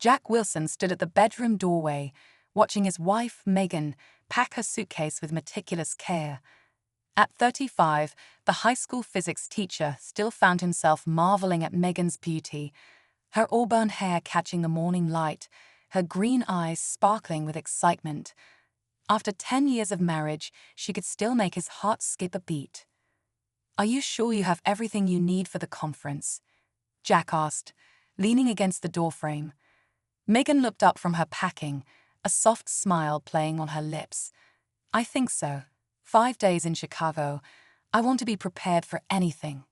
Jack Wilson stood at the bedroom doorway, watching his wife, Megan, pack her suitcase with meticulous care. At 35, the high school physics teacher still found himself marveling at Megan's beauty, her auburn hair catching the morning light, her green eyes sparkling with excitement. After 10 years of marriage, she could still make his heart skip a beat. "Are you sure you have everything you need for the conference?" Jack asked, leaning against the doorframe. Megan looked up from her packing, a soft smile playing on her lips. "I think so. 5 days in Chicago. I want to be prepared for anything."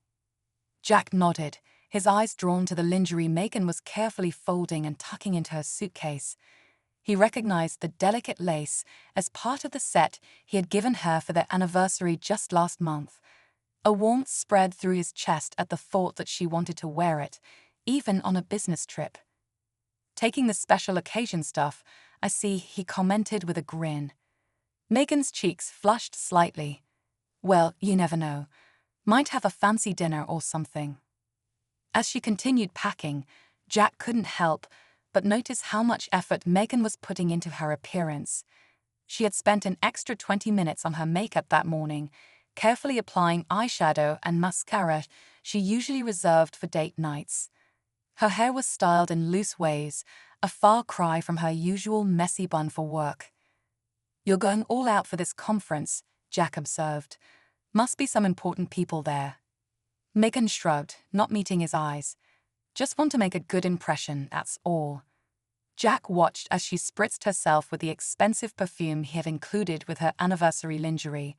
Jack nodded, his eyes drawn to the lingerie Megan was carefully folding and tucking into her suitcase. He recognized the delicate lace as part of the set he had given her for their anniversary just last month. A warmth spread through his chest at the thought that she wanted to wear it, even on a business trip. "Taking the special occasion stuff, I see," he commented with a grin. Megan's cheeks flushed slightly. "Well, you never know. Might have a fancy dinner or something." As she continued packing, Jack couldn't help but notice how much effort Megan was putting into her appearance. She had spent an extra 20 minutes on her makeup that morning, carefully applying eyeshadow and mascara she usually reserved for date nights. Her hair was styled in loose waves, a far cry from her usual messy bun for work. "You're going all out for this conference," Jack observed. "Must be some important people there." Megan shrugged, not meeting his eyes. "Just want to make a good impression, that's all." Jack watched as she spritzed herself with the expensive perfume he had included with her anniversary lingerie.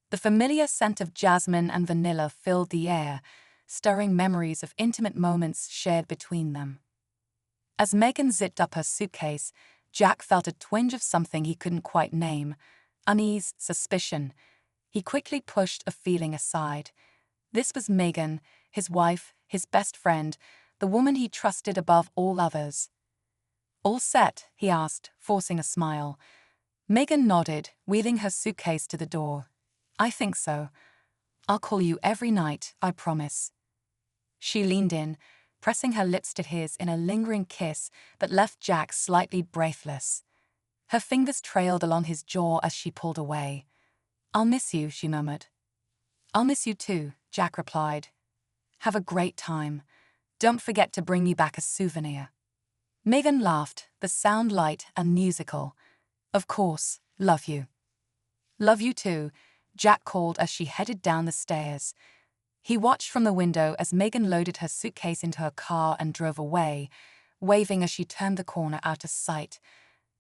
The familiar scent of jasmine and vanilla filled the air, stirring memories of intimate moments shared between them. As Megan zipped up her suitcase, Jack felt a twinge of something he couldn't quite name: unease, suspicion. He quickly pushed a feeling aside. This was Megan, his wife, his best friend, the woman he trusted above all others. "All set?" he asked, forcing a smile. Megan nodded, wheeling her suitcase to the door. "I think so. I'll call you every night, I promise." She leaned in, pressing her lips to his in a lingering kiss that left Jack slightly breathless. Her fingers trailed along his jaw as she pulled away. "I'll miss you," she murmured. "I'll miss you too," Jack replied. "Have a great time. Don't forget to bring me back a souvenir." Megan laughed, the sound light and musical. "Of course, love you." "Love you too," Jack called as she headed down the stairs. He watched from the window as Megan loaded her suitcase into her car and drove away, waving as she turned the corner out of sight.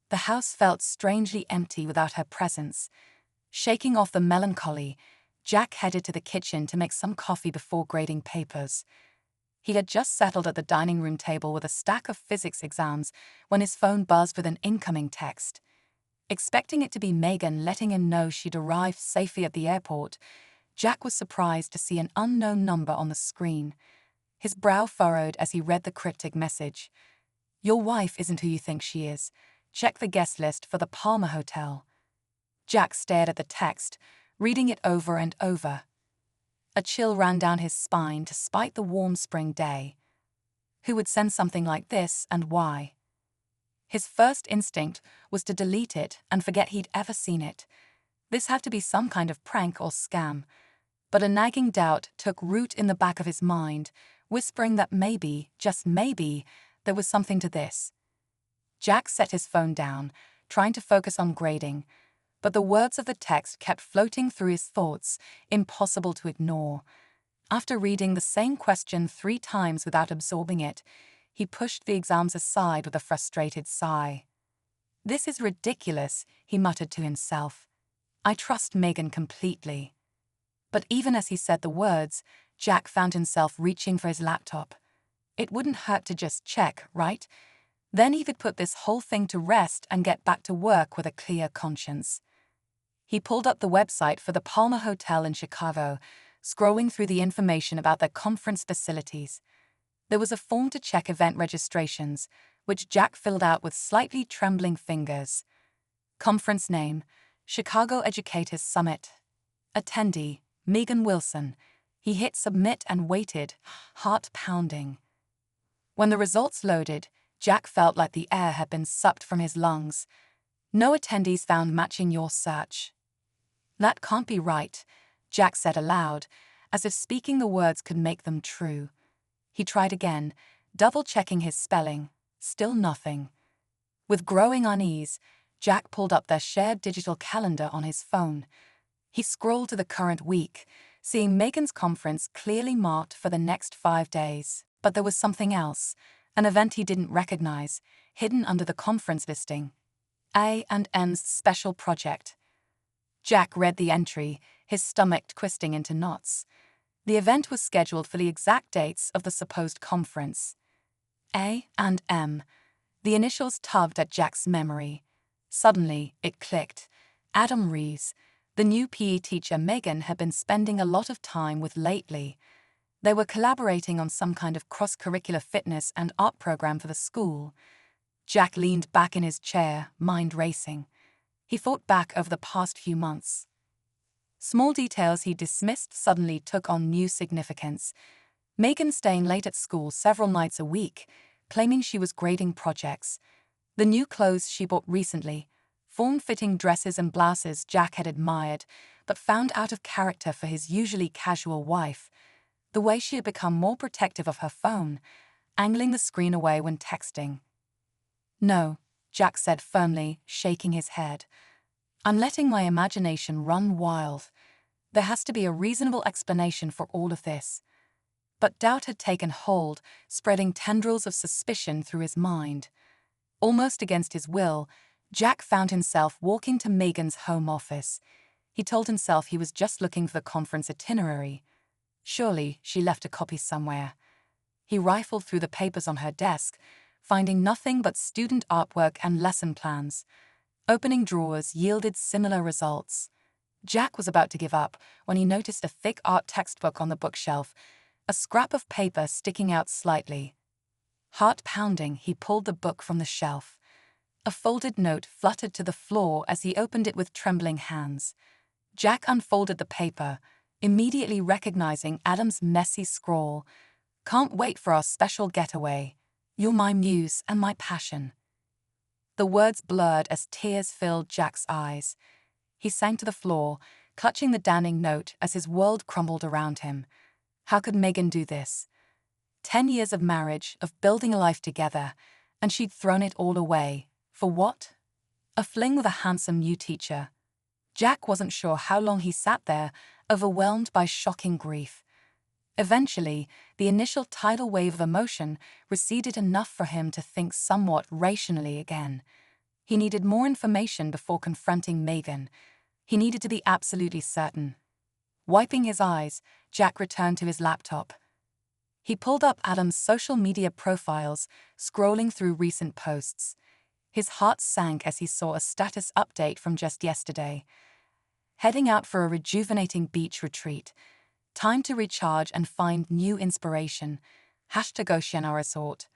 The house felt strangely empty without her presence. Shaking off the melancholy, Jack headed to the kitchen to make some coffee before grading papers. He had just settled at the dining room table with a stack of physics exams when his phone buzzed with an incoming text. Expecting it to be Megan letting him know she'd arrived safely at the airport, Jack was surprised to see an unknown number on the screen. His brow furrowed as he read the cryptic message. "Your wife isn't who you think she is. Check the guest list for the Palmer Hotel." Jack stared at the text, reading it over and over. A chill ran down his spine despite the warm spring day. Who would send something like this, and why? His first instinct was to delete it and forget he'd ever seen it. This had to be some kind of prank or scam. But a nagging doubt took root in the back of his mind, whispering that maybe, just maybe, there was something to this. Jack set his phone down, trying to focus on grading, but the words of the text kept floating through his thoughts, impossible to ignore. After reading the same question 3 times without absorbing it, he pushed the exams aside with a frustrated sigh. "This is ridiculous," he muttered to himself. "I trust Megan completely." But even as he said the words, Jack found himself reaching for his laptop. It wouldn't hurt to just check, right? Then he could put this whole thing to rest and get back to work with a clear conscience. He pulled up the website for the Palmer Hotel in Chicago, scrolling through the information about their conference facilities. There was a form to check event registrations, which Jack filled out with slightly trembling fingers. Conference name: Chicago Educators Summit. Attendee: Megan Wilson. He hit submit and waited, heart pounding. When the results loaded, Jack felt like the air had been sucked from his lungs. No attendees found matching your search. That can't be right, Jack said aloud, as if speaking the words could make them true. He tried again, double-checking his spelling. Still nothing. With growing unease, Jack pulled up their shared digital calendar on his phone. He scrolled to the current week, seeing Megan's conference clearly marked for the next 5 days. But there was something else, an event he didn't recognize, hidden under the conference listing. A&M's special project. Jack read the entry, his stomach twisting into knots. The event was scheduled for the exact dates of the supposed conference. A&M. The initials tugged at Jack's memory. Suddenly, it clicked. Adam Rees, the new PE teacher Megan had been spending a lot of time with lately. They were collaborating on some kind of cross-curricular fitness and art program for the school. Jack leaned back in his chair, mind racing. He thought back over the past few months. Small details he dismissed suddenly took on new significance. Megan staying late at school several nights a week, claiming she was grading projects. The new clothes she bought recently, form-fitting dresses and blouses Jack had admired, but found out of character for his usually casual wife. The way she had become more protective of her phone, angling the screen away when texting. "No," Jack said firmly, shaking his head. "I'm letting my imagination run wild. There has to be a reasonable explanation for all of this." But doubt had taken hold, spreading tendrils of suspicion through his mind. Almost against his will, Jack found himself walking to Megan's home office. He told himself he was just looking for the conference itinerary. Surely she left a copy somewhere. He rifled through the papers on her desk, finding nothing but student artwork and lesson plans. Opening drawers yielded similar results. Jack was about to give up when he noticed a thick art textbook on the bookshelf, a scrap of paper sticking out slightly. Heart pounding, he pulled the book from the shelf. A folded note fluttered to the floor as he opened it with trembling hands. Jack unfolded the paper, immediately recognizing Adam's messy scrawl. "Can't wait for our special getaway. You're my muse and my passion." The words blurred as tears filled Jack's eyes. He sank to the floor, clutching the damning note as his world crumbled around him. How could Megan do this? 10 years of marriage, of building a life together, and she'd thrown it all away. For what? A fling with a handsome new teacher. Jack wasn't sure how long he sat there, overwhelmed by shocking grief. Eventually, the initial tidal wave of emotion receded enough for him to think somewhat rationally again. He needed more information before confronting Megan. He needed to be absolutely certain. Wiping his eyes, Jack returned to his laptop. He pulled up Adam's social media profiles, scrolling through recent posts. His heart sank as he saw a status update from just yesterday. Heading out for a rejuvenating beach retreat. Time to recharge and find new inspiration. #Oceana Resort.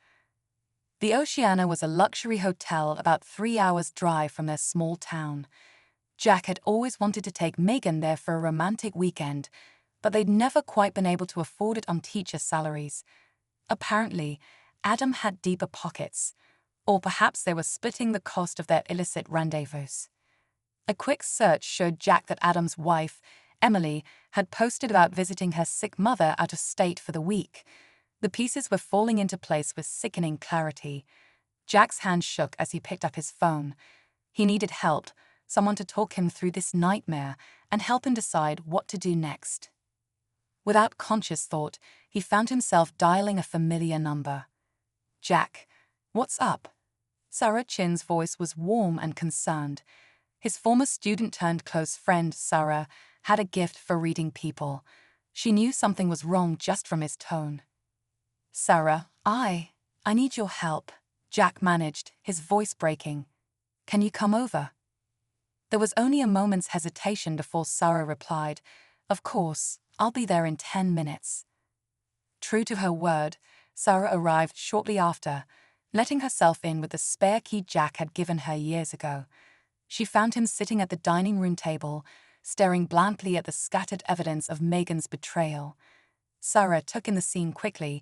The Oceana was a luxury hotel about 3 hours' drive from their small town. Jack had always wanted to take Megan there for a romantic weekend, but they'd never quite been able to afford it on teacher salaries. Apparently, Adam had deeper pockets, or perhaps they were splitting the cost of their illicit rendezvous. A quick search showed Jack that Adam's wife, Emily, had posted about visiting her sick mother out of state for the week. The pieces were falling into place with sickening clarity. Jack's hand shook as he picked up his phone. He needed help, someone to talk him through this nightmare and help him decide what to do next. Without conscious thought, he found himself dialing a familiar number. "Jack, what's up?" Sarah Chin's voice was warm and concerned. His former student-turned-close friend, Sarah, had a gift for reading people. She knew something was wrong just from his tone. "Sarah, I need your help," Jack managed, his voice breaking. "Can you come over?" There was only a moment's hesitation before Sarah replied, "Of course, I'll be there in 10 minutes." True to her word, Sarah arrived shortly after, letting herself in with the spare key Jack had given her years ago. She found him sitting at the dining room table, staring blankly at the scattered evidence of Megan's betrayal. Sarah took in the scene quickly,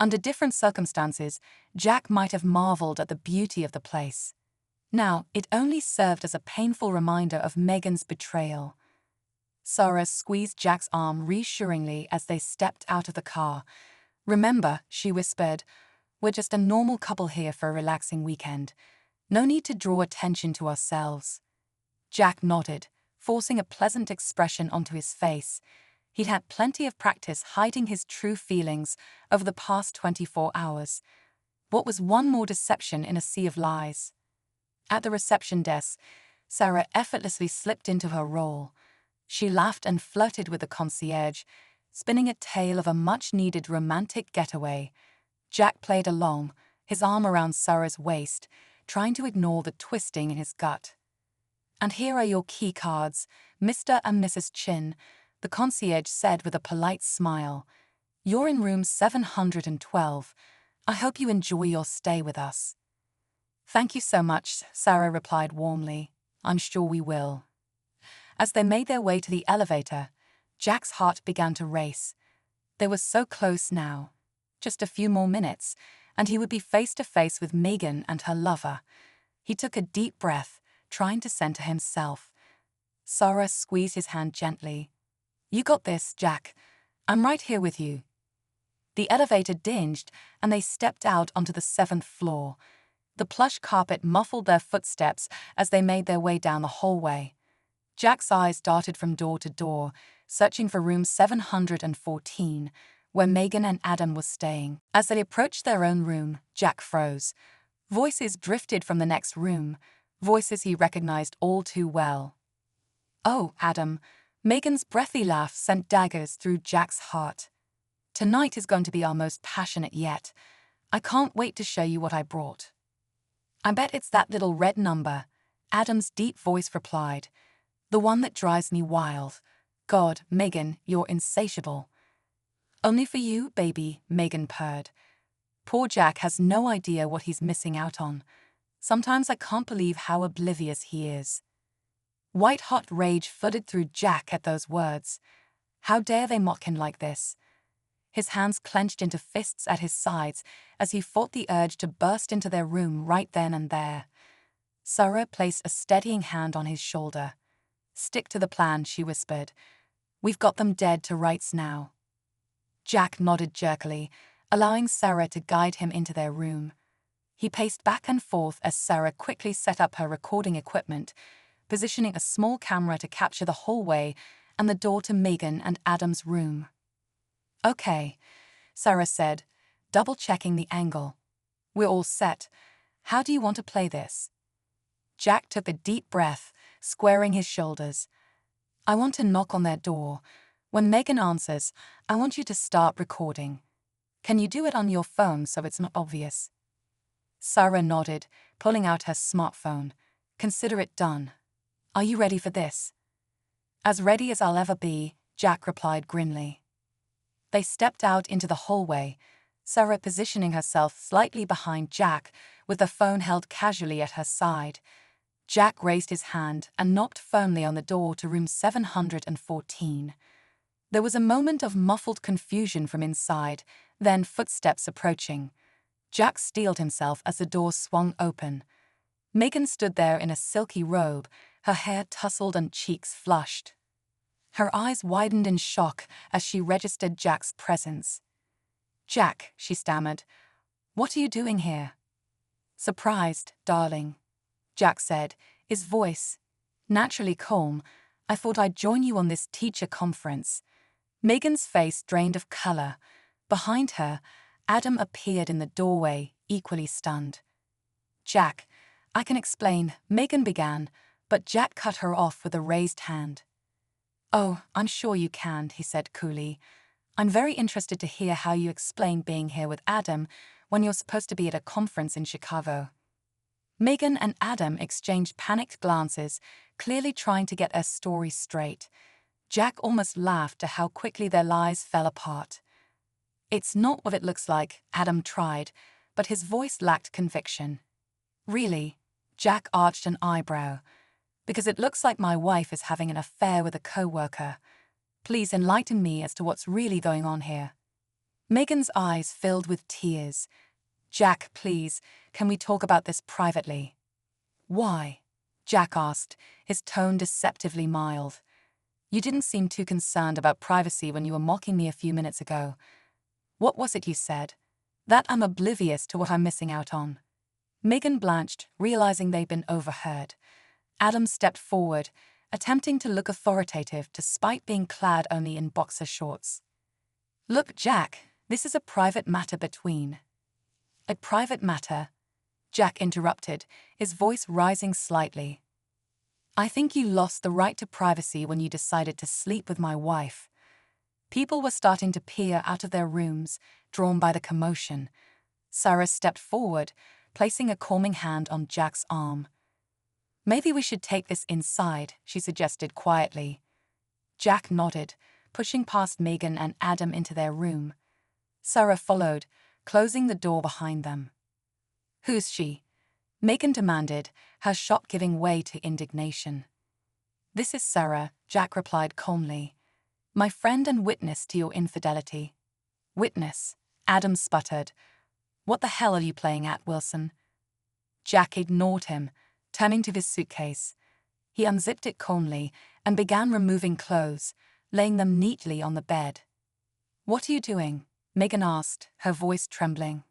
Under different circumstances, Jack might have marveled at the beauty of the place. Now, it only served as a painful reminder of Megan's betrayal. Sarah squeezed Jack's arm reassuringly as they stepped out of the car. "Remember," she whispered, "we're just a normal couple here for a relaxing weekend. No need to draw attention to ourselves." Jack nodded, forcing a pleasant expression onto his face. He'd had plenty of practice hiding his true feelings over the past 24 hours. What was one more deception in a sea of lies? At the reception desk, Sarah effortlessly slipped into her role. She laughed and flirted with the concierge, spinning a tale of a much-needed romantic getaway. Jack played along, his arm around Sarah's waist, trying to ignore the twisting in his gut. "And here are your key cards, Mr. and Mrs. Chin," the concierge said with a polite smile. "You're in room 712. I hope you enjoy your stay with us." "Thank you so much," Sarah replied warmly. "I'm sure we will." As they made their way to the elevator, Jack's heart began to race. They were so close now. Just a few more minutes, and he would be face to face with Megan and her lover. He took a deep breath, trying to center himself. Sarah squeezed his hand gently. "You got this, Jack. I'm right here with you." The elevator dinged, and they stepped out onto the 7th floor. The plush carpet muffled their footsteps as they made their way down the hallway. Jack's eyes darted from door to door, searching for room 714, where Megan and Adam were staying. As they approached their own room, Jack froze. Voices drifted from the next room, voices he recognized all too well. "Oh, Adam." Megan's breathy laugh sent daggers through Jack's heart. "Tonight is going to be our most passionate yet. I can't wait to show you what I brought." "I bet it's that little red number," Adam's deep voice replied. "The one that drives me wild. God, Megan, you're insatiable." "Only for you, baby," Megan purred. Poor Jack has no idea what he's missing out on. Sometimes I can't believe how oblivious he is. White-hot rage flooded through Jack at those words. How dare they mock him like this? His hands clenched into fists at his sides as he fought the urge to burst into their room right then and there. Sarah placed a steadying hand on his shoulder. "Stick to the plan," she whispered. "We've got them dead to rights now." Jack nodded jerkily, allowing Sarah to guide him into their room. He paced back and forth as Sarah quickly set up her recording equipment, positioning a small camera to capture the hallway and the door to Megan and Adam's room. "Okay," Sarah said, double-checking the angle. "We're all set. How do you want to play this?" Jack took a deep breath, squaring his shoulders. "I want to knock on their door. When Megan answers, I want you to start recording. Can you do it on your phone so it's not obvious?" Sarah nodded, pulling out her smartphone. "Consider it done. Are you ready for this?" "As ready as I'll ever be," Jack replied grimly. They stepped out into the hallway, Sarah positioning herself slightly behind Jack, with the phone held casually at her side. Jack raised his hand and knocked firmly on the door to room 714. There was a moment of muffled confusion from inside, then footsteps approaching. Jack steeled himself as the door swung open. Megan stood there in a silky robe, her hair tousled and cheeks flushed. Her eyes widened in shock as she registered Jack's presence. "Jack," she stammered, "what are you doing here?" "Surprised, darling," Jack said, his voice naturally calm. "I thought I'd join you on this teacher conference." Megan's face drained of color. Behind her, Adam appeared in the doorway, equally stunned. "Jack, I can explain," Megan began, but Jack cut her off with a raised hand. "Oh, I'm sure you can," he said coolly. "I'm very interested to hear how you explain being here with Adam when you're supposed to be at a conference in Chicago." Megan and Adam exchanged panicked glances, clearly trying to get their story straight. Jack almost laughed at how quickly their lies fell apart. "It's not what it looks like," Adam tried, but his voice lacked conviction. "Really?" Jack arched an eyebrow. "Because it looks like my wife is having an affair with a co-worker. Please enlighten me as to what's really going on here." Megan's eyes filled with tears. Jack, please, can we talk about this privately? Why? Jack asked, his tone deceptively mild. You didn't seem too concerned about privacy when you were mocking me a few minutes ago. What was it you said? That I'm oblivious to what I'm missing out on. Megan blanched, realizing they'd been overheard. Adam stepped forward, attempting to look authoritative despite being clad only in boxer shorts. Look, Jack, this is a private matter between. A private matter? Jack interrupted, his voice rising slightly. I think you lost the right to privacy when you decided to sleep with my wife. People were starting to peer out of their rooms, drawn by the commotion. Sarah stepped forward, placing a calming hand on Jack's arm. Maybe we should take this inside, she suggested quietly. Jack nodded, pushing past Megan and Adam into their room. Sarah followed, closing the door behind them. Who's she? Megan demanded, her shock giving way to indignation. This is Sarah, Jack replied calmly. My friend and witness to your infidelity. Witness? Adam sputtered. What the hell are you playing at, Wilson? Jack ignored him, turning to his suitcase. He unzipped it calmly and began removing clothes, laying them neatly on the bed. What are you doing? Megan asked, her voice trembling.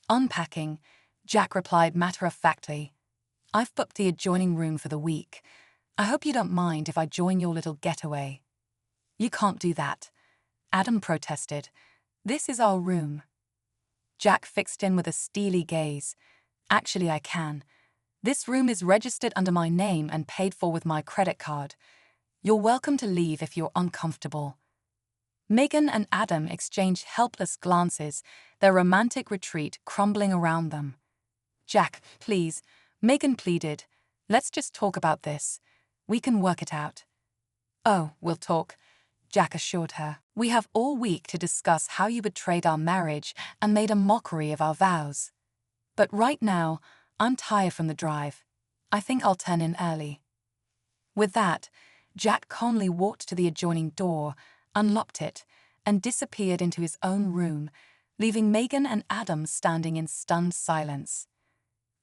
Unpacking, Jack replied matter-of-factly. I've booked the adjoining room for the week. I hope you don't mind if I join your little getaway. You can't do that, Adam protested. This is our room. Jack fixed him with a steely gaze. Actually, I can. This room is registered under my name and paid for with my credit card. You're welcome to leave if you're uncomfortable. Megan and Adam exchanged helpless glances, their romantic retreat crumbling around them. Jack, please, Megan pleaded. Let's just talk about this. We can work it out. Oh, we'll talk, Jack assured her. We have all week to discuss how you betrayed our marriage and made a mockery of our vows. But right now, I'm tired from the drive. I think I'll turn in early. With that, Jack calmly walked to the adjoining door, unlocked it, and disappeared into his own room, leaving Megan and Adam standing in stunned silence.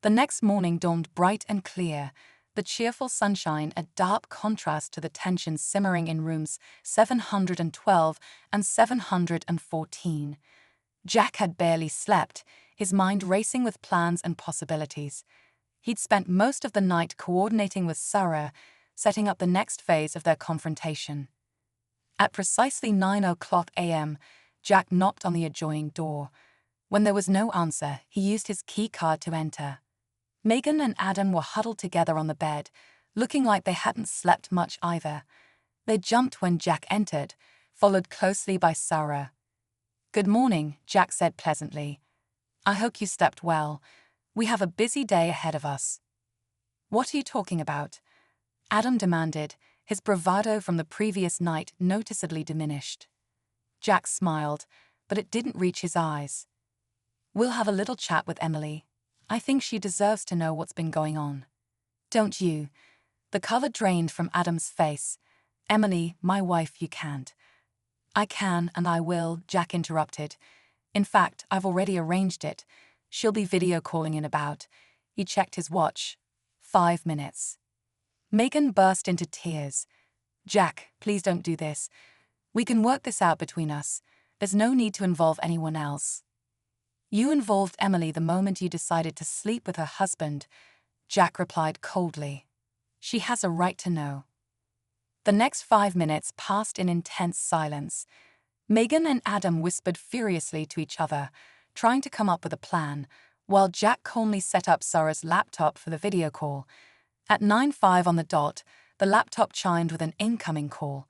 The next morning dawned bright and clear, the cheerful sunshine a dark contrast to the tension simmering in rooms 712 and 714. Jack had barely slept, his mind racing with plans and possibilities. He'd spent most of the night coordinating with Sarah, setting up the next phase of their confrontation. At precisely 9:00 a.m., Jack knocked on the adjoining door. When there was no answer, he used his key card to enter. Megan and Adam were huddled together on the bed, looking like they hadn't slept much either. They jumped when Jack entered, followed closely by Sarah. Good morning, Jack said pleasantly. I hope you slept well. We have a busy day ahead of us. What are you talking about? Adam demanded, his bravado from the previous night noticeably diminished. Jack smiled, but it didn't reach his eyes. We'll have a little chat with Emily. I think she deserves to know what's been going on. Don't you? The color drained from Adam's face. Emily, my wife, you can't. I can and I will, Jack interrupted. In fact, I've already arranged it. She'll be video calling in about. He checked his watch. 5 minutes. Megan burst into tears. Jack, please don't do this. We can work this out between us. There's no need to involve anyone else. You involved Emily the moment you decided to sleep with her husband, Jack replied coldly. She has a right to know. The next 5 minutes passed in intense silence. Megan and Adam whispered furiously to each other, trying to come up with a plan, while Jack calmly set up Sarah's laptop for the video call. At 9:05 on the dot, the laptop chimed with an incoming call.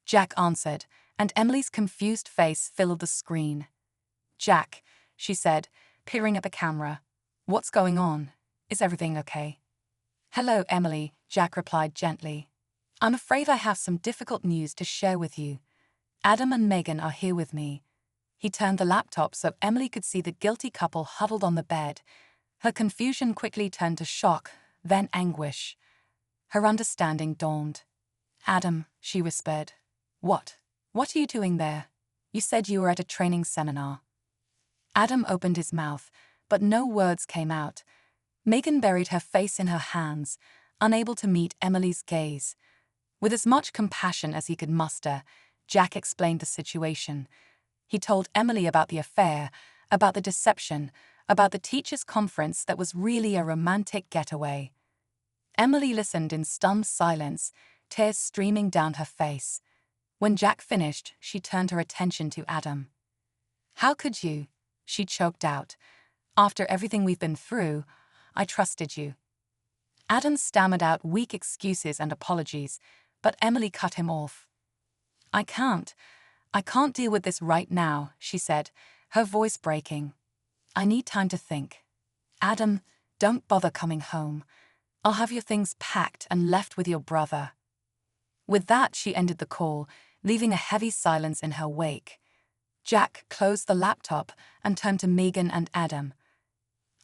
Jack answered, and Emily's confused face filled the screen. Jack, she said, peering at the camera. What's going on? Is everything okay? Hello, Emily, Jack replied gently. I'm afraid I have some difficult news to share with you. Adam and Megan are here with me. He turned the laptop so Emily could see the guilty couple huddled on the bed. Her confusion quickly turned to shock, then anguish. Her understanding dawned. Adam, she whispered. What are you doing there? You said you were at a training seminar. Adam opened his mouth, but no words came out. Megan buried her face in her hands, unable to meet Emily's gaze. With as much compassion as he could muster, Jack explained the situation. He told Emily about the affair, about the deception, about the teachers' conference that was really a romantic getaway. Emily listened in stunned silence, tears streaming down her face. When Jack finished, she turned her attention to Adam. "How could you?" she choked out. "After everything we've been through, I trusted you." Adam stammered out weak excuses and apologies, but Emily cut him off. I can't deal with this right now," she said, her voice breaking. "I need time to think. Adam, don't bother coming home. I'll have your things packed and left with your brother." With that, she ended the call, leaving a heavy silence in her wake. Jack closed the laptop and turned to Megan and Adam.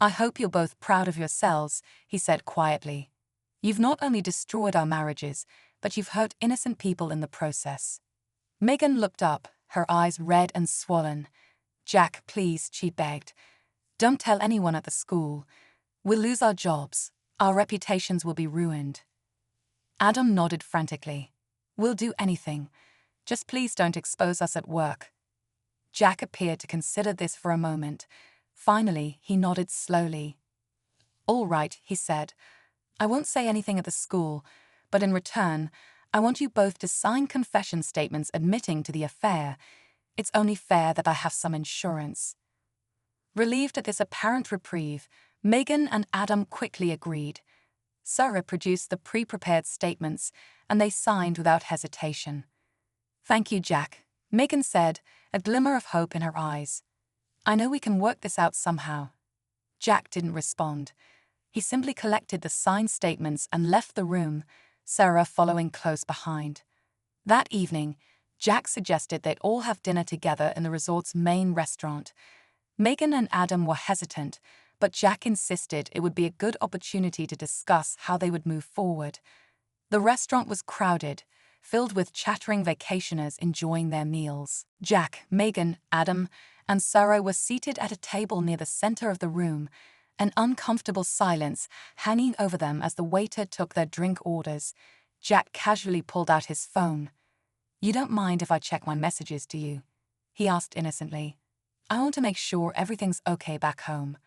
"I hope you're both proud of yourselves," he said quietly. "You've not only destroyed our marriages, but you've hurt innocent people in the process." Megan looked up, her eyes red and swollen. "Jack, please," she begged. "Don't tell anyone at the school. We'll lose our jobs. Our reputations will be ruined." Adam nodded frantically. "We'll do anything. Just please don't expose us at work." Jack appeared to consider this for a moment. Finally, he nodded slowly. "All right," he said. "I won't say anything at the school, but in return, I want you both to sign confession statements admitting to the affair. It's only fair that I have some insurance." Relieved at this apparent reprieve, Megan and Adam quickly agreed. Sarah produced the pre-prepared statements, and they signed without hesitation. "Thank you, Jack," Megan said, a glimmer of hope in her eyes. "I know we can work this out somehow." Jack didn't respond. He simply collected the signed statements and left the room, Sarah following close behind. That evening, Jack suggested they'd all have dinner together in the resort's main restaurant. Megan and Adam were hesitant, but Jack insisted it would be a good opportunity to discuss how they would move forward. The restaurant was crowded, filled with chattering vacationers enjoying their meals. Jack, Megan, Adam, and Sarah were seated at a table near the center of the room, an uncomfortable silence hanging over them as the waiter took their drink orders. Jack casually pulled out his phone. "You don't mind if I check my messages, do you?" he asked innocently. "I want to make sure everything's okay back home."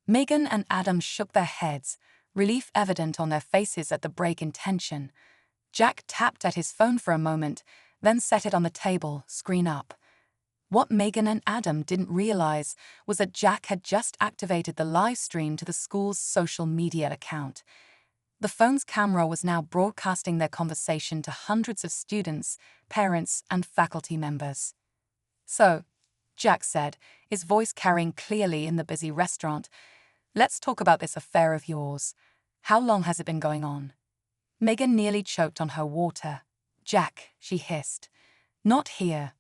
Megan and Adam shook their heads, relief evident on their faces at the break in tension. Jack tapped at his phone for a moment, then set it on the table, screen up. What Megan and Adam didn't realize was that Jack had just activated the live stream to the school's social media account. The phone's camera was now broadcasting their conversation to hundreds of students, parents, and faculty members. "So," Jack said, his voice carrying clearly in the busy restaurant, "let's talk about this affair of yours. How long has it been going on?" Megan nearly choked on her water. "Jack," she hissed. "Not here."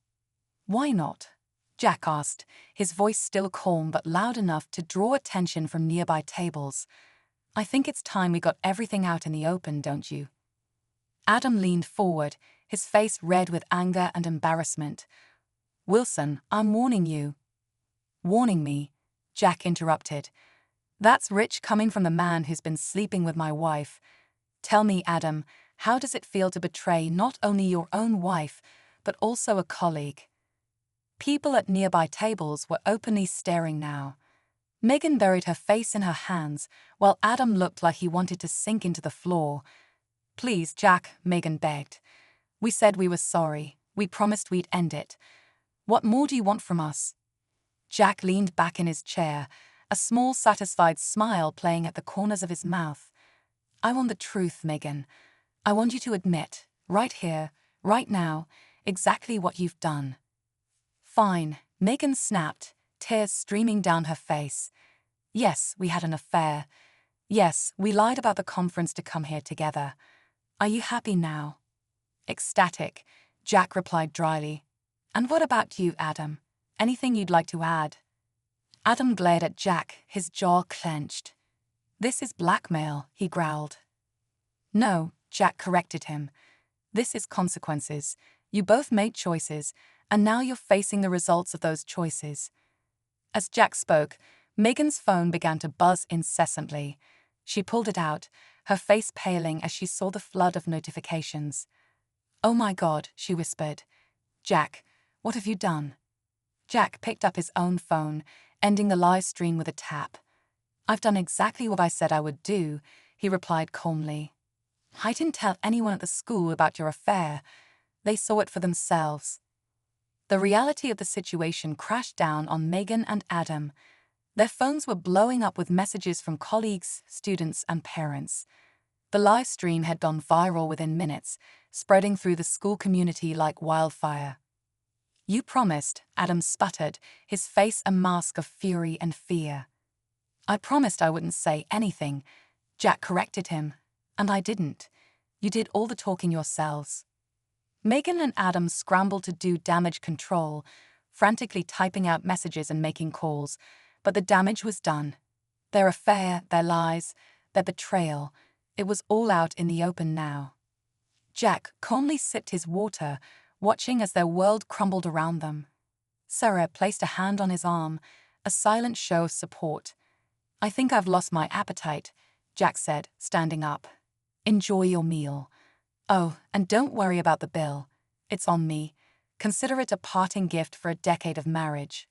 "Why not?" Jack asked, his voice still calm but loud enough to draw attention from nearby tables. "I think it's time we got everything out in the open, don't you?" Adam leaned forward, his face red with anger and embarrassment. "Wilson, I'm warning you." "Warning me?" Jack interrupted. "That's rich coming from the man who's been sleeping with my wife. Tell me, Adam, how does it feel to betray not only your own wife, but also a colleague?" People at nearby tables were openly staring now. Megan buried her face in her hands, while Adam looked like he wanted to sink into the floor. "Please, Jack," Megan begged. "We said we were sorry. We promised we'd end it. What more do you want from us?" Jack leaned back in his chair, a small satisfied smile playing at the corners of his mouth. "I want the truth, Megan. I want you to admit, right here, right now, exactly what you've done." "Fine," Megan snapped, tears streaming down her face. "Yes, we had an affair. Yes, we lied about the conference to come here together. Are you happy now?" "Ecstatic," Jack replied dryly. "And what about you, Adam? Anything you'd like to add?" Adam glared at Jack, his jaw clenched. "This is blackmail," he growled. "No," Jack corrected him. "This is consequences. You both made choices, and now you're facing the results of those choices. As Jack spoke, Megan's phone began to buzz incessantly. She pulled it out, her face paling as she saw the flood of notifications. "Oh my God," she whispered. "Jack, what have you done?" Jack picked up his own phone, ending the live stream with a tap. "I've done exactly what I said I would do," he replied calmly. "I didn't tell anyone at the school about your affair. They saw it for themselves." The reality of the situation crashed down on Megan and Adam. Their phones were blowing up with messages from colleagues, students, and parents. The live stream had gone viral within minutes, spreading through the school community like wildfire. "You promised," Adam sputtered, his face a mask of fury and fear. "I promised I wouldn't say anything," Jack corrected him. "And I didn't. You did all the talking yourselves." Megan and Adam scrambled to do damage control, frantically typing out messages and making calls, but the damage was done. Their affair, their lies, their betrayal, it was all out in the open now. Jack calmly sipped his water, watching as their world crumbled around them. Sarah placed a hand on his arm, a silent show of support. "I think I've lost my appetite," Jack said, standing up. "Enjoy your meal. Oh, and don't worry about the bill. It's on me. Consider it a parting gift for a decade of marriage."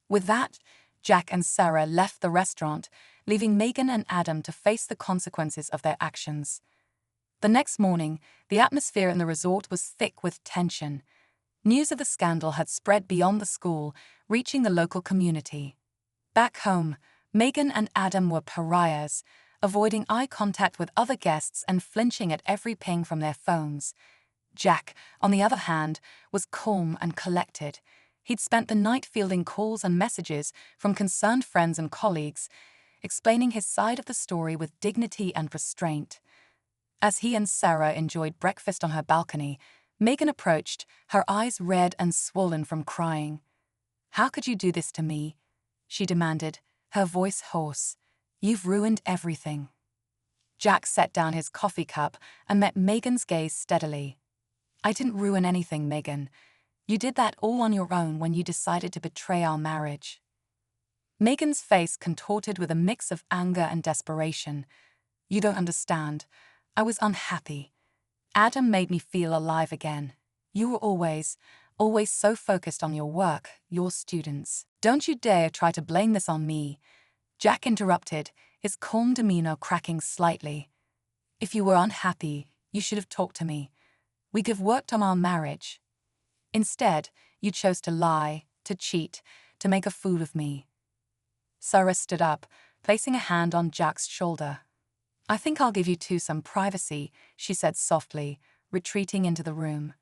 With that, Jack and Sarah left the restaurant, leaving Megan and Adam to face the consequences of their actions. The next morning, the atmosphere in the resort was thick with tension. News of the scandal had spread beyond the school, reaching the local community. Back home, Megan and Adam were pariahs, avoiding eye contact with other guests and flinching at every ping from their phones. Jack, on the other hand, was calm and collected. He'd spent the night fielding calls and messages from concerned friends and colleagues, explaining his side of the story with dignity and restraint. As he and Sarah enjoyed breakfast on her balcony, Megan approached, her eyes red and swollen from crying. "How could you do this to me?" she demanded, her voice hoarse. "You've ruined everything." Jack set down his coffee cup and met Megan's gaze steadily. "I didn't ruin anything, Megan. You did that all on your own when you decided to betray our marriage." Megan's face contorted with a mix of anger and desperation. "You don't understand. I was unhappy. Adam made me feel alive again. You were always so focused on your work, your students. Don't you dare try to blame this on me." Jack interrupted, his calm demeanor cracking slightly. "If you were unhappy, you should have talked to me. We could have worked on our marriage. Instead, you chose to lie, to cheat, to make a fool of me." Sarah stood up, placing a hand on Jack's shoulder. "I think I'll give you two some privacy," she said softly, retreating into the room.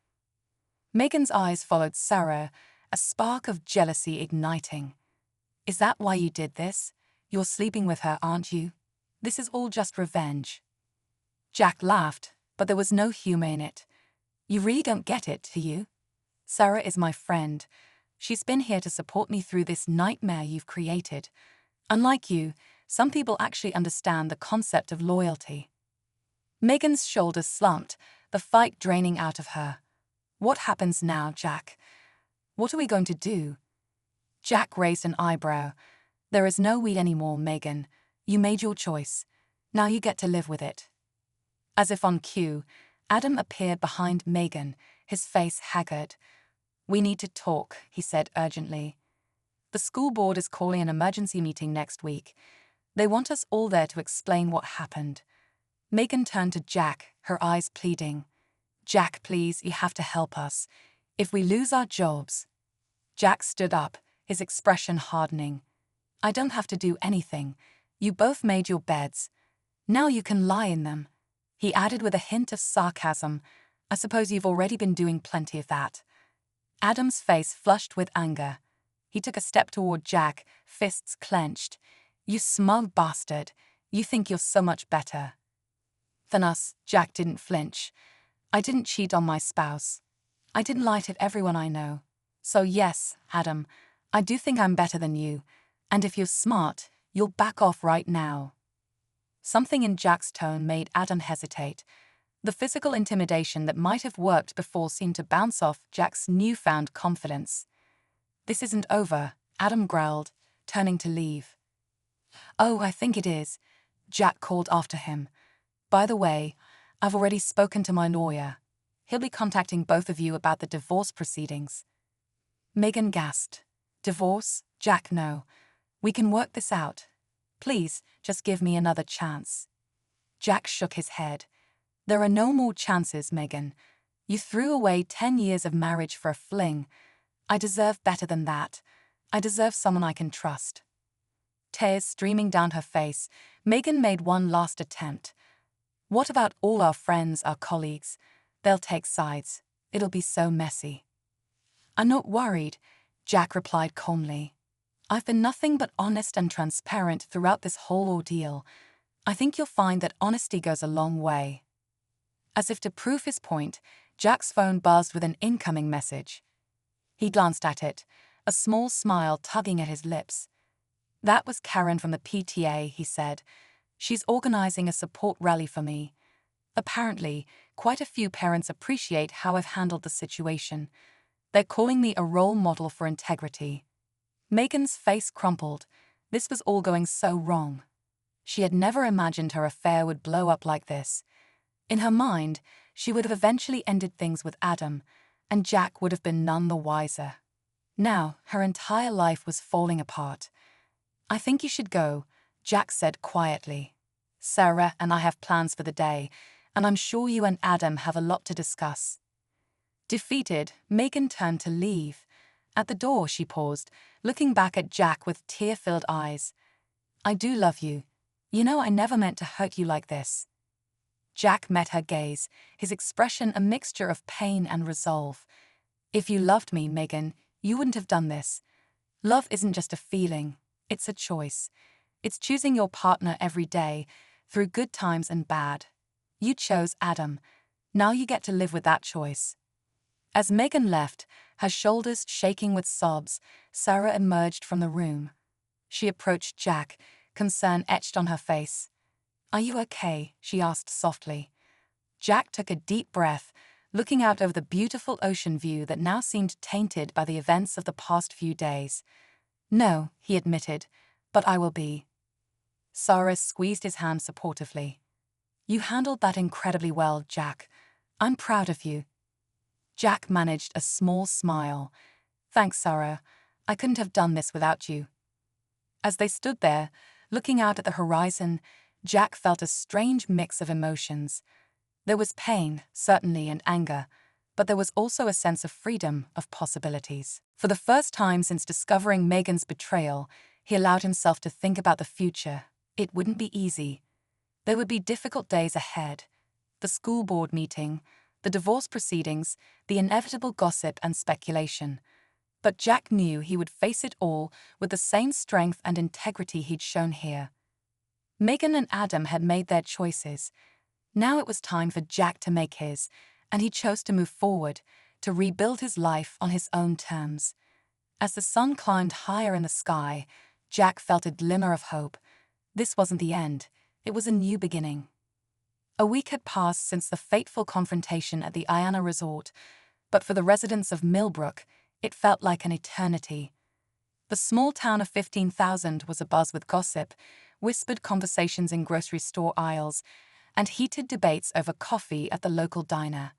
Megan's eyes followed Sarah, a spark of jealousy igniting. "Is that why you did this? You're sleeping with her, aren't you? This is all just revenge." Jack laughed, but there was no humor in it. "You really don't get it, do you? Sarah is my friend. She's been here to support me through this nightmare you've created. Unlike you, some people actually understand the concept of loyalty." Megan's shoulders slumped, the fight draining out of her. "What happens now, Jack? What are we going to do?" Jack raised an eyebrow. "There is no we anymore, Megan. You made your choice. Now you get to live with it." As if on cue, Adam appeared behind Megan, his face haggard. "We need to talk," he said urgently. "The school board is calling an emergency meeting next week. They want us all there to explain what happened." Megan turned to Jack, her eyes pleading. "Jack, please, you have to help us. If we lose our jobs..." Jack stood up, his expression hardening. "I don't have to do anything. You both made your beds. Now you can lie in them." He added with a hint of sarcasm, "I suppose you've already been doing plenty of that." Adam's face flushed with anger. He took a step toward Jack, fists clenched. "You smug bastard. You think you're so much better than us." Jack didn't flinch. "I didn't cheat on my spouse. I didn't lie to everyone I know. So yes, Adam, I do think I'm better than you. And if you're smart, you'll back off right now." Something in Jack's tone made Adam hesitate. The physical intimidation that might have worked before seemed to bounce off Jack's newfound confidence. "This isn't over," Adam growled, turning to leave. "Oh, I think it is," Jack called after him. "By the way, I've already spoken to my lawyer. He'll be contacting both of you about the divorce proceedings." Megan gasped. "Divorce? Jack, no. We can work this out. Please, just give me another chance." Jack shook his head. "There are no more chances, Megan. You threw away 10 years of marriage for a fling. I deserve better than that. I deserve someone I can trust." Tears streaming down her face, Megan made one last attempt. "What about all our friends, our colleagues? They'll take sides. It'll be so messy." "I'm not worried," Jack replied calmly. "I've been nothing but honest and transparent throughout this whole ordeal. I think you'll find that honesty goes a long way." As if to prove his point, Jack's phone buzzed with an incoming message. He glanced at it, a small smile tugging at his lips. "That was Karen from the PTA," he said. "She's organizing a support rally for me. Apparently, quite a few parents appreciate how I've handled the situation. They're calling me a role model for integrity." Megan's face crumpled. This was all going so wrong. She had never imagined her affair would blow up like this. In her mind, she would have eventually ended things with Adam, and Jack would have been none the wiser. Now, her entire life was falling apart. "I think you should go," Jack said quietly. "Sarah and I have plans for the day, and I'm sure you and Adam have a lot to discuss." Defeated, Megan turned to leave. At the door, she paused, looking back at Jack with tear-filled eyes. "I do love you. You know I never meant to hurt you like this." Jack met her gaze, his expression a mixture of pain and resolve. "If you loved me, Megan, you wouldn't have done this. Love isn't just a feeling, it's a choice. It's choosing your partner every day, through good times and bad. You chose Adam. Now you get to live with that choice." As Megan left, her shoulders shaking with sobs, Sarah emerged from the room. She approached Jack, concern etched on her face. "Are you okay?" she asked softly. Jack took a deep breath, looking out over the beautiful ocean view that now seemed tainted by the events of the past few days. "No," he admitted, "but I will be." Sarah squeezed his hand supportively. "You handled that incredibly well, Jack. I'm proud of you." Jack managed a small smile. "Thanks, Sarah. I couldn't have done this without you." As they stood there, looking out at the horizon, Jack felt a strange mix of emotions. There was pain, certainly, and anger, but there was also a sense of freedom, of possibilities. For the first time since discovering Megan's betrayal, he allowed himself to think about the future. It wouldn't be easy. There would be difficult days ahead. The school board meeting, the divorce proceedings, the inevitable gossip and speculation. But Jack knew he would face it all with the same strength and integrity he'd shown here. Megan and Adam had made their choices. Now it was time for Jack to make his, and he chose to move forward, to rebuild his life on his own terms. As the sun climbed higher in the sky, Jack felt a glimmer of hope. This wasn't the end, it was a new beginning. A week had passed since the fateful confrontation at the Iana Resort, but for the residents of Millbrook, it felt like an eternity. The small town of 15,000 was abuzz with gossip, whispered conversations in grocery store aisles, and heated debates over coffee at the local diner.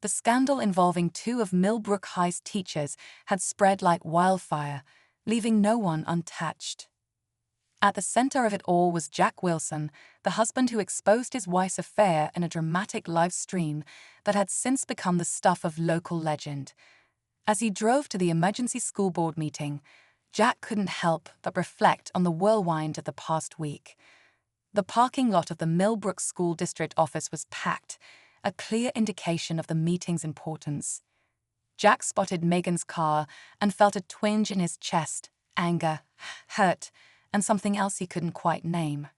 The scandal involving two of Millbrook High's teachers had spread like wildfire, leaving no one untouched. At the center of it all was Jack Wilson, the husband who exposed his wife's affair in a dramatic live stream that had since become the stuff of local legend. As he drove to the emergency school board meeting, Jack couldn't help but reflect on the whirlwind of the past week. The parking lot of the Millbrook School District office was packed, a clear indication of the meeting's importance. Jack spotted Megan's car and felt a twinge in his chest, anger, hurt, and something else he couldn't quite name.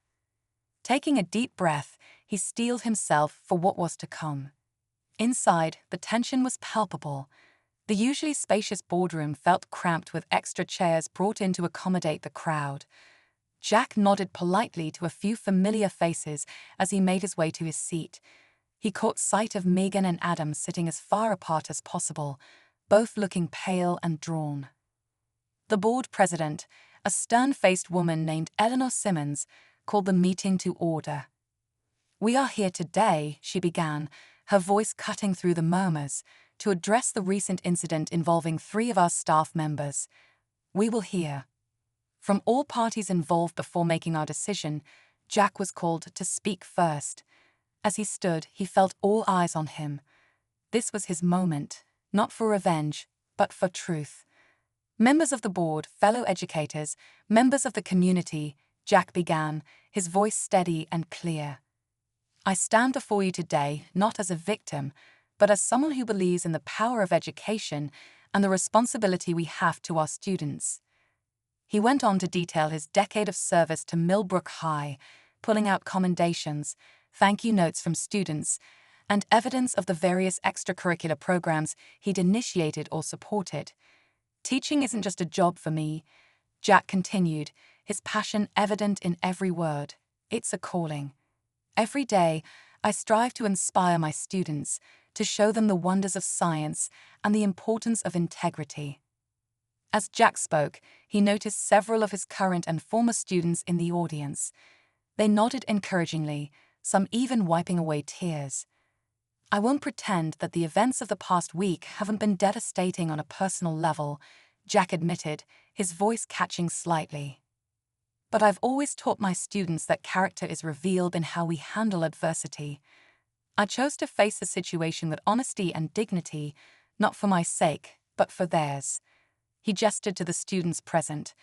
Taking a deep breath, he steeled himself for what was to come. Inside, the tension was palpable. The usually spacious boardroom felt cramped with extra chairs brought in to accommodate the crowd. Jack nodded politely to a few familiar faces as he made his way to his seat. He caught sight of Megan and Adam sitting as far apart as possible, both looking pale and drawn. The board president, a stern-faced woman named Eleanor Simmons, called the meeting to order. "We are here today," she began, her voice cutting through the murmurs, "to address the recent incident involving 3 of our staff members. We will hear from all parties involved before making our decision." Jack was called to speak first. As he stood, he felt all eyes on him. This was his moment, not for revenge, but for truth. "Members of the board, fellow educators, members of the community," Jack began, his voice steady and clear. "I stand before you today not as a victim, but as someone who believes in the power of education and the responsibility we have to our students." He went on to detail his decade of service to Millbrook High, pulling out commendations, thank you notes from students, and evidence of the various extracurricular programs he'd initiated or supported. "Teaching isn't just a job for me," Jack continued, his passion evident in every word. "It's a calling. Every day, I strive to inspire my students, to show them the wonders of science and the importance of integrity." As Jack spoke, he noticed several of his current and former students in the audience. They nodded encouragingly, some even wiping away tears. "I won't pretend that the events of the past week haven't been devastating on a personal level," Jack admitted, his voice catching slightly. "But I've always taught my students that character is revealed in how we handle adversity. I chose to face the situation with honesty and dignity, not for my sake, but for theirs." He gestured to the students present.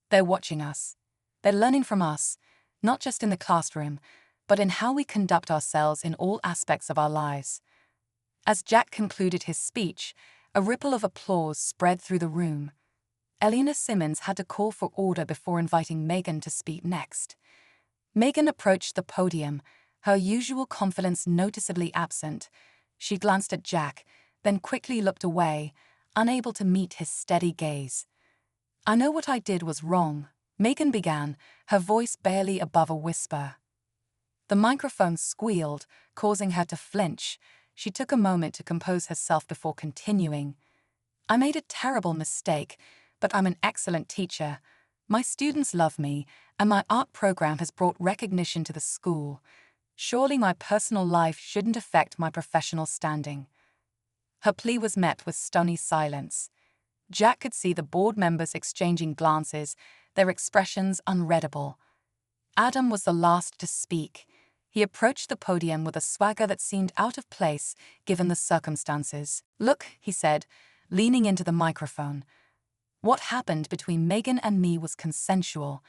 "They're watching us. They're learning from us, not just in the classroom, but in how we conduct ourselves in all aspects of our lives." As Jack concluded his speech, a ripple of applause spread through the room. Eleanor Simmons had to call for order before inviting Megan to speak next. Megan approached the podium, her usual confidence noticeably absent. She glanced at Jack, then quickly looked away, unable to meet his steady gaze. "I know what I did was wrong," Megan began, her voice barely above a whisper. The microphone squealed, causing her to flinch. She took a moment to compose herself before continuing. "I made a terrible mistake, but I'm an excellent teacher. My students love me, and my art program has brought recognition to the school. Surely my personal life shouldn't affect my professional standing." Her plea was met with stony silence. Jack could see the board members exchanging glances, their expressions unreadable. Adam was the last to speak. He approached the podium with a swagger that seemed out of place given the circumstances. "Look," he said, leaning into the microphone. "What happened between Megan and me was consensual.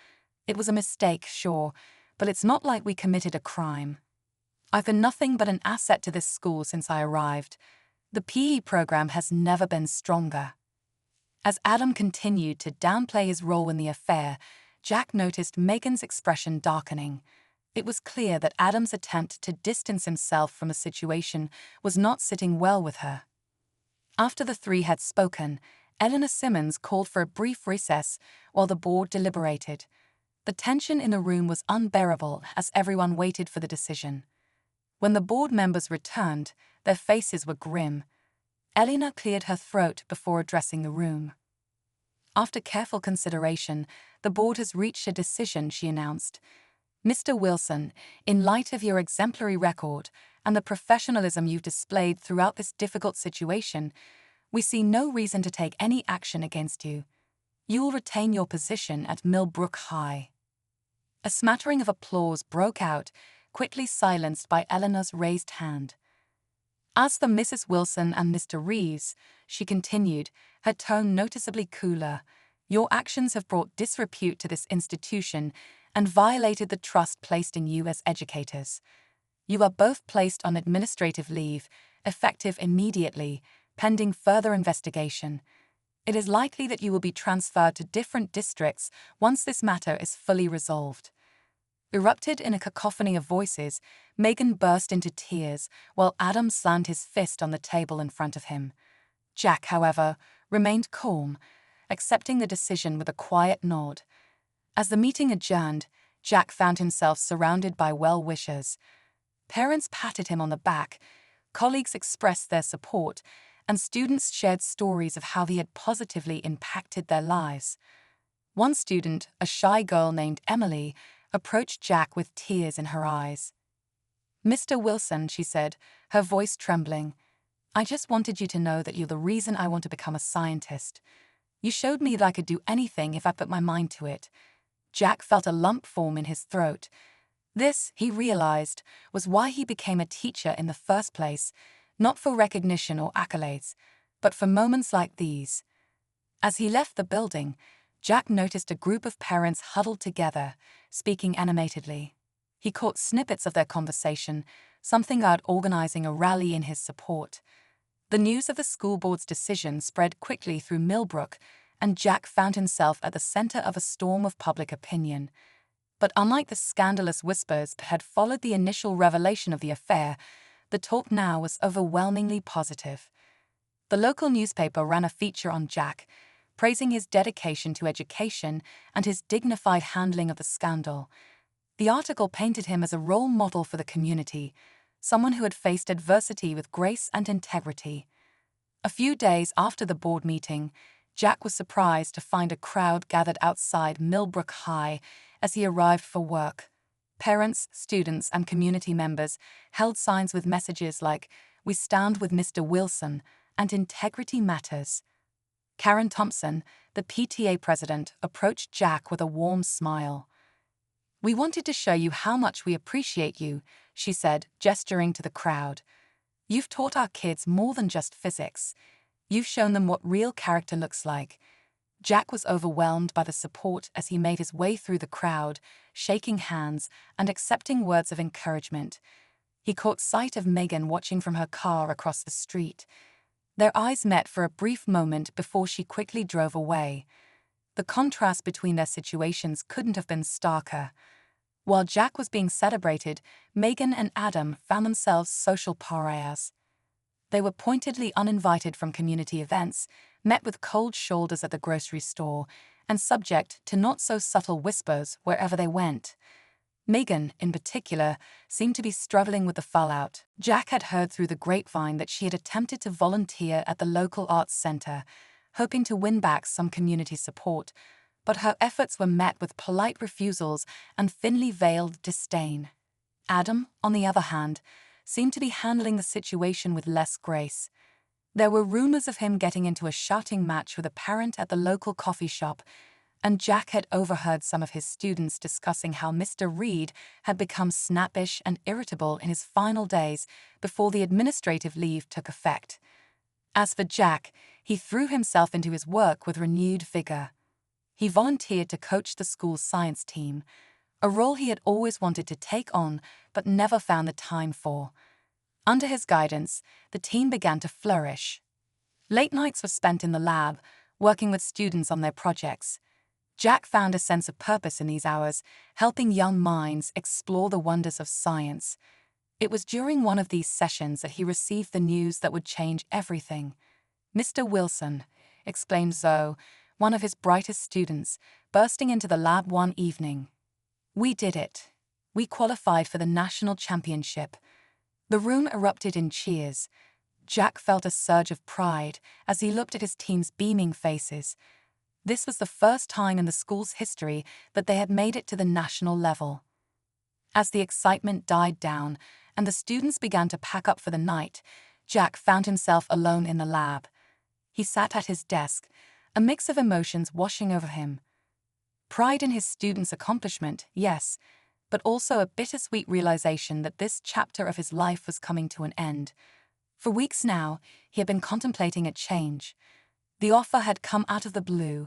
It was a mistake, sure, but it's not like we committed a crime. I've been nothing but an asset to this school since I arrived. The PE program has never been stronger." As Adam continued to downplay his role in the affair, Jack noticed Megan's expression darkening. It was clear that Adam's attempt to distance himself from a situation was not sitting well with her. After the 3 had spoken, Eleanor Simmons called for a brief recess while the board deliberated. The tension in the room was unbearable as everyone waited for the decision. When the board members returned, their faces were grim. Eleanor cleared her throat before addressing the room. "After careful consideration, the board has reached a decision," she announced. "Mr. Wilson, in light of your exemplary record and the professionalism you've displayed throughout this difficult situation, we see no reason to take any action against you. You will retain your position at Millbrook High." A smattering of applause broke out, quickly silenced by Eleanor's raised hand. "As for Mrs. Wilson and Mr. Reeves," she continued, her tone noticeably cooler, "your actions have brought disrepute to this institution and violated the trust placed in you as educators. You are both placed on administrative leave, effective immediately, pending further investigation. It is likely that you will be transferred to different districts once this matter is fully resolved." Erupted in a cacophony of voices, Megan burst into tears while Adam slammed his fist on the table in front of him. Jack, however, remained calm, accepting the decision with a quiet nod. As the meeting adjourned, Jack found himself surrounded by well-wishers. Parents patted him on the back, colleagues expressed their support, and students shared stories of how he had positively impacted their lives. One student, a shy girl named Emily, approached Jack with tears in her eyes. "Mr. Wilson," she said, her voice trembling, "I just wanted you to know that you're the reason I want to become a scientist. You showed me that I could do anything if I put my mind to it." Jack felt a lump form in his throat. This, he realized, was why he became a teacher in the first place, not for recognition or accolades, but for moments like these. As he left the building, Jack noticed a group of parents huddled together, speaking animatedly. He caught snippets of their conversation, something about organizing a rally in his support. The news of the school board's decision spread quickly through Millbrook, and Jack found himself at the center of a storm of public opinion. But unlike the scandalous whispers that had followed the initial revelation of the affair, the talk now was overwhelmingly positive. The local newspaper ran a feature on Jack, praising his dedication to education and his dignified handling of the scandal. The article painted him as a role model for the community, someone who had faced adversity with grace and integrity. A few days after the board meeting, Jack was surprised to find a crowd gathered outside Millbrook High as he arrived for work. Parents, students, and community members held signs with messages like, "We stand with Mr. Wilson," and "Integrity Matters." Karen Thompson, the PTA president, approached Jack with a warm smile. "We wanted to show you how much we appreciate you," she said, gesturing to the crowd. "You've taught our kids more than just physics. You've shown them what real character looks like." Jack was overwhelmed by the support as he made his way through the crowd, shaking hands and accepting words of encouragement. He caught sight of Megan watching from her car across the street. Their eyes met for a brief moment before she quickly drove away. The contrast between their situations couldn't have been starker. While Jack was being celebrated, Megan and Adam found themselves social pariahs. They were pointedly uninvited from community events, met with cold shoulders at the grocery store, and subject to not-so-subtle whispers wherever they went. Megan, in particular, seemed to be struggling with the fallout. Jack had heard through the grapevine that she had attempted to volunteer at the local arts center, hoping to win back some community support, but her efforts were met with polite refusals and thinly veiled disdain. Adam, on the other hand, seemed to be handling the situation with less grace. There were rumors of him getting into a shouting match with a parent at the local coffee shop, and Jack had overheard some of his students discussing how Mr. Reed had become snappish and irritable in his final days before the administrative leave took effect. As for Jack, he threw himself into his work with renewed vigor. He volunteered to coach the school's science team, a role he had always wanted to take on but never found the time for. Under his guidance, the team began to flourish. Late nights were spent in the lab, working with students on their projects. Jack found a sense of purpose in these hours, helping young minds explore the wonders of science. It was during one of these sessions that he received the news that would change everything. "Mr. Wilson," explained Zoe, one of his brightest students, bursting into the lab one evening. "We did it. We qualified for the national championship." The room erupted in cheers. Jack felt a surge of pride as he looked at his team's beaming faces. This was the first time in the school's history that they had made it to the national level. As the excitement died down and the students began to pack up for the night, Jack found himself alone in the lab. He sat at his desk, a mix of emotions washing over him. Pride in his students' accomplishment, yes, but also a bittersweet realization that this chapter of his life was coming to an end. For weeks now, he had been contemplating a change. The offer had come out of the blue,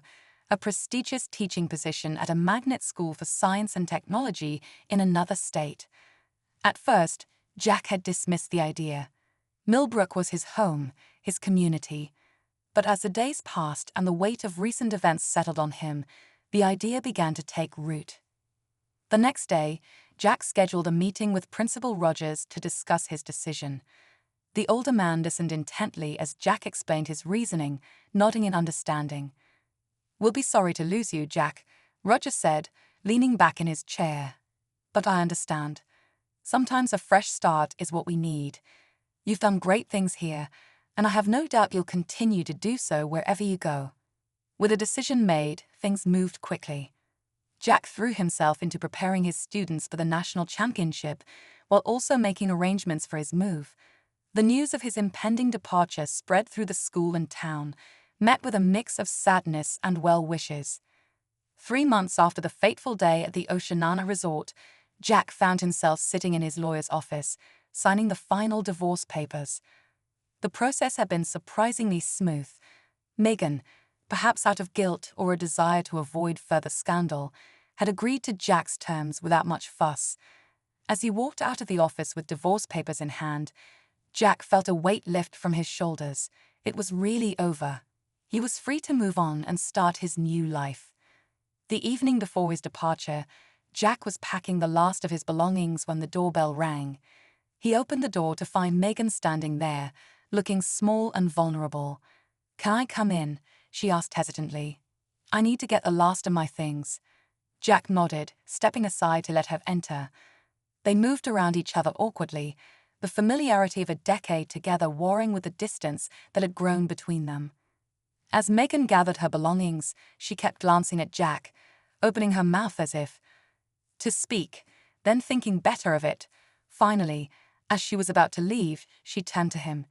a prestigious teaching position at a magnet school for science and technology in another state. At first, Jack had dismissed the idea. Millbrook was his home, his community. But as the days passed and the weight of recent events settled on him, the idea began to take root. The next day, Jack scheduled a meeting with Principal Rogers to discuss his decision. The older man listened intently as Jack explained his reasoning, nodding in understanding. "We'll be sorry to lose you, Jack," Rogers said, leaning back in his chair. "But I understand. Sometimes a fresh start is what we need. You've done great things here, and I have no doubt you'll continue to do so wherever you go." With a decision made, things moved quickly. Jack threw himself into preparing his students for the national championship while also making arrangements for his move. The news of his impending departure spread through the school and town, met with a mix of sadness and well wishes. 3 months after the fateful day at the Oceanana Resort, Jack found himself sitting in his lawyer's office, signing the final divorce papers. The process had been surprisingly smooth. Megan, perhaps out of guilt or a desire to avoid further scandal, had agreed to Jack's terms without much fuss. As he walked out of the office with divorce papers in hand, Jack felt a weight lift from his shoulders. It was really over. He was free to move on and start his new life. The evening before his departure, Jack was packing the last of his belongings when the doorbell rang. He opened the door to find Megan standing there, looking small and vulnerable. "Can I come in?" she asked hesitantly. "I need to get the last of my things." Jack nodded, stepping aside to let her enter. They moved around each other awkwardly, the familiarity of a decade together warring with the distance that had grown between them. As Megan gathered her belongings, she kept glancing at Jack, opening her mouth as if to speak, then thinking better of it. Finally, as she was about to leave, she turned to him.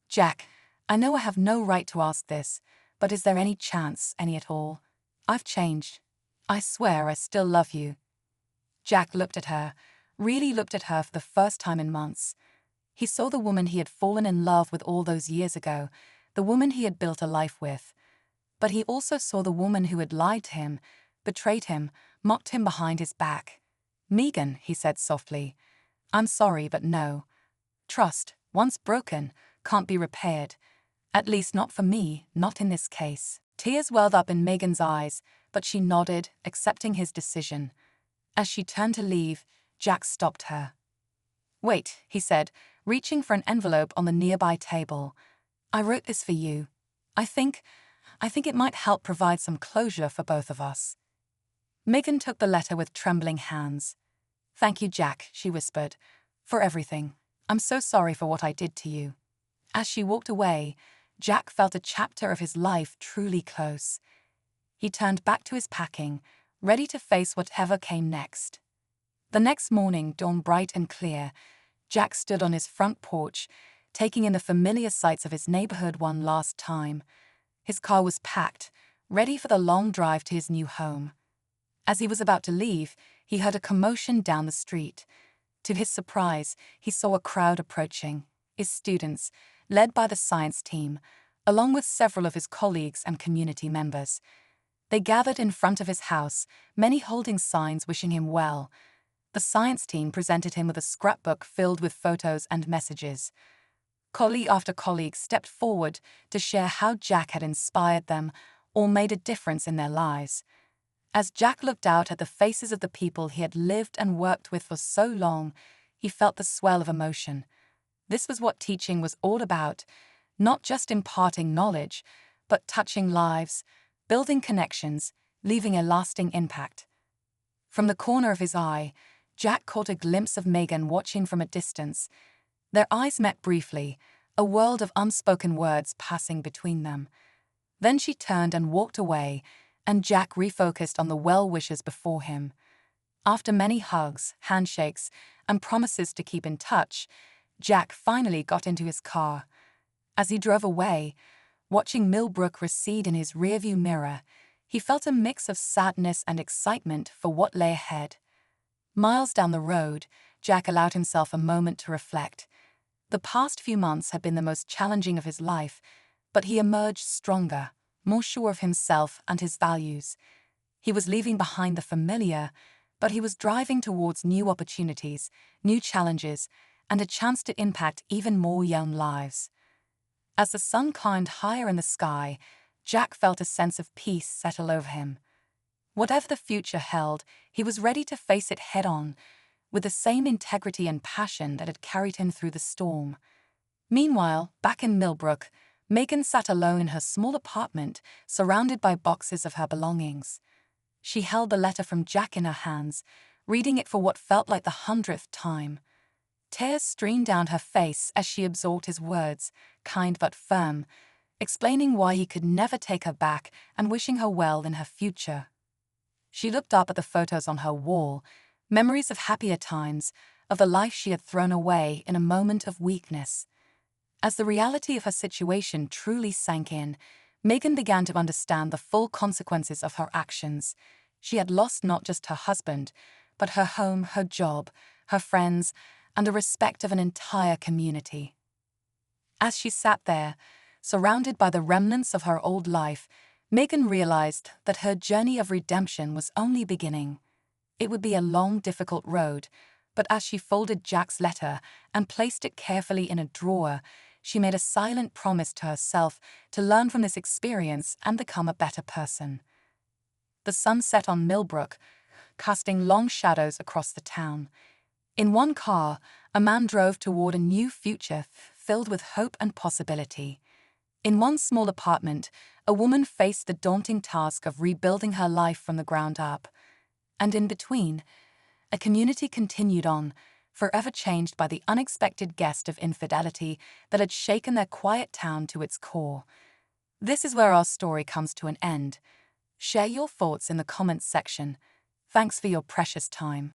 "Jack, I know I have no right to ask this, but is there any chance, any at all? I've changed. I swear I still love you." Jack looked at her, really looked at her for the first time in months. He saw the woman he had fallen in love with all those years ago, the woman he had built a life with. But he also saw the woman who had lied to him, betrayed him, mocked him behind his back. "Megan," he said softly, "I'm sorry, but no. Trust, once broken, can't be repaired. At least not for me, not in this case." Tears welled up in Megan's eyes, but she nodded, accepting his decision. As she turned to leave, Jack stopped her. "Wait," he said, reaching for an envelope on the nearby table. "I wrote this for you. I think it might help provide some closure for both of us." Megan took the letter with trembling hands. "Thank you, Jack," she whispered, "for everything. I'm so sorry for what I did to you." As she walked away, Jack felt a chapter of his life truly close. He turned back to his packing, ready to face whatever came next. The next morning dawned bright and clear. Jack stood on his front porch, taking in the familiar sights of his neighborhood one last time. His car was packed, ready for the long drive to his new home. As he was about to leave, he heard a commotion down the street. To his surprise, he saw a crowd approaching, his students, led by the science team, along with several of his colleagues and community members. They gathered in front of his house, many holding signs wishing him well. The science team presented him with a scrapbook filled with photos and messages. Colleague after colleague stepped forward to share how Jack had inspired them or made a difference in their lives. As Jack looked out at the faces of the people he had lived and worked with for so long, he felt the swell of emotion. This was what teaching was all about, not just imparting knowledge, but touching lives, building connections, leaving a lasting impact. From the corner of his eye, Jack caught a glimpse of Megan watching from a distance. Their eyes met briefly, a world of unspoken words passing between them. Then she turned and walked away, and Jack refocused on the well-wishers before him. After many hugs, handshakes, and promises to keep in touch, Jack finally got into his car. As he drove away, watching Millbrook recede in his rearview mirror, he felt a mix of sadness and excitement for what lay ahead. Miles down the road, Jack allowed himself a moment to reflect. The past few months had been the most challenging of his life, but he emerged stronger, more sure of himself and his values. He was leaving behind the familiar, but he was driving towards new opportunities, new challenges, and a chance to impact even more young lives. As the sun climbed higher in the sky, Jack felt a sense of peace settle over him. Whatever the future held, he was ready to face it head-on, with the same integrity and passion that had carried him through the storm. Meanwhile, back in Millbrook, Megan sat alone in her small apartment, surrounded by boxes of her belongings. She held the letter from Jack in her hands, reading it for what felt like the 100th time. Tears streamed down her face as she absorbed his words, kind but firm, explaining why he could never take her back and wishing her well in her future. She looked up at the photos on her wall, memories of happier times, of the life she had thrown away in a moment of weakness. As the reality of her situation truly sank in, Megan began to understand the full consequences of her actions. She had lost not just her husband, but her home, her job, her friends, and the respect of an entire community. As she sat there, surrounded by the remnants of her old life, Megan realized that her journey of redemption was only beginning. It would be a long, difficult road, but as she folded Jack's letter and placed it carefully in a drawer, she made a silent promise to herself to learn from this experience and become a better person. The sun set on Millbrook, casting long shadows across the town. In one car, a man drove toward a new future filled with hope and possibility. In one small apartment, a woman faced the daunting task of rebuilding her life from the ground up. And in between, a community continued on, forever changed by the unexpected guest of infidelity that had shaken their quiet town to its core. This is where our story comes to an end. Share your thoughts in the comments section. Thanks for your precious time.